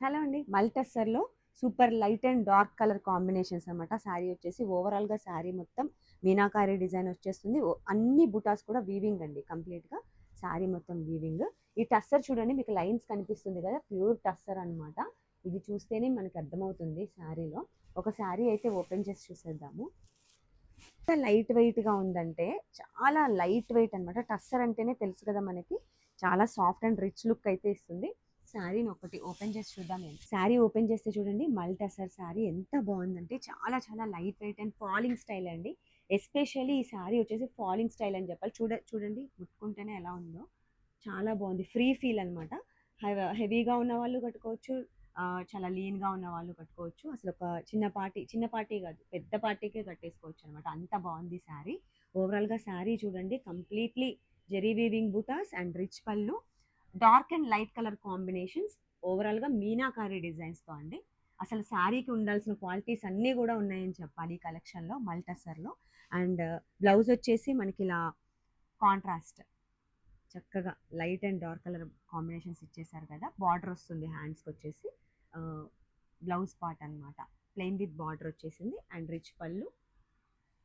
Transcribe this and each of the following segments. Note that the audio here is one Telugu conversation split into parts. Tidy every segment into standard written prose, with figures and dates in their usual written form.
హలో అండి. మల్టస్సర్‌లో super light and dark colour combinations అనమాట. శారీ వచ్చేసి ఓవరాల్‌గా శారీ మొత్తం మీనాకారి డిజైన్ వచ్చేస్తుంది. అన్ని బుటాస్ కూడా వీవింగ్ అండి కంప్లీట్‌గా. శారీ మొత్తం వీవింగ్. ఈ టస్సర్ చూడండి మీకు లైన్స్ కనిపిస్తుంది కదా! ప్యూర్ టస్సర్ అనమాట. ఇది చూస్తేనే మనకు అర్థమవుతుంది శారీలో. ఒక శారీ అయితే ఓపెన్ చేసి చూసేద్దాము. ఎంత లైట్ వెయిట్‌గా ఉందంటే చాలా లైట్ వెయిట్ అనమాట. టస్సర్ అంటేనే తెలుసు కదా మనకి. చాలా సాఫ్ట్ అండ్ రిచ్ లుక్ అయితే ఇస్తుంది. శారీని ఒకటి ఓపెన్ చేసి చూద్దాం. శారీ ఓపెన్ చేస్తే చూడండి టసర్ శారీ ఎంత బాగుందంటే చాలా చాలా light weight and falling style అండి. ఎస్పెషల్లీ ఈ శారీ వచ్చేసి ఫాలింగ్ స్టైల్ అని చెప్పాలి. చూడండి ముట్టుకుంటేనే ఎలా ఉందో చాలా బాగుంది. ఫ్రీ ఫీల్ అనమాట. హెవీగా ఉన్న వాళ్ళు కట్టుకోవచ్చు. చాలా లీన్‌గా ఉన్న వాళ్ళు కట్టుకోవచ్చు. అసలు ఒక చిన్న పార్టీ కాదు, పెద్ద పార్టీకే కట్టేసుకోవచ్చు అనమాట. అంత బాగుంది శారీ. ఓవరాల్‌గా శారీ చూడండి completely zari weaving butas and rich pallu, dark and light colour combinations, ఓవరాల్‌గా మీనాకారి డిజైన్స్‌తో అండి. అసలు శారీకి ఉండాల్సిన క్వాలిటీస్ అన్నీ కూడా ఉన్నాయని చెప్పాలి ఈ కలెక్షన్‌లో మల్టసర్‌లో. అండ్ బ్లౌజ్ వచ్చేసి మనకి ఇలా కాంట్రాస్ట్ చక్కగా light and dark colour combinations ఇచ్చేసారు కదా! బార్డర్ వస్తుంది హ్యాండ్స్‌కి వచ్చేసి. బ్లౌజ్ పార్ట్ అనమాట. ప్లెయిన్ విత్ బార్డర్ వచ్చేసింది అండ్ రిచ్ పళ్ళు.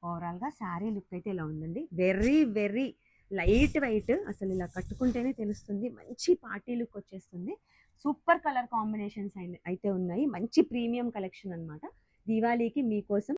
ఓవరాల్‌గా శారీ లుక్ అయితే ఇలా ఉందండి. Very very light weight. అసలు ఇలా కట్టుకుంటేనే తెలుస్తుంది. మంచి పార్టీ లుక్ వచ్చేస్తుంది. సూపర్ కలర్ కాంబినేషన్స్ అయితే ఉన్నాయి. మంచి ప్రీమియం కలెక్షన్ అనమాట. దీవాళీకి మీకోసం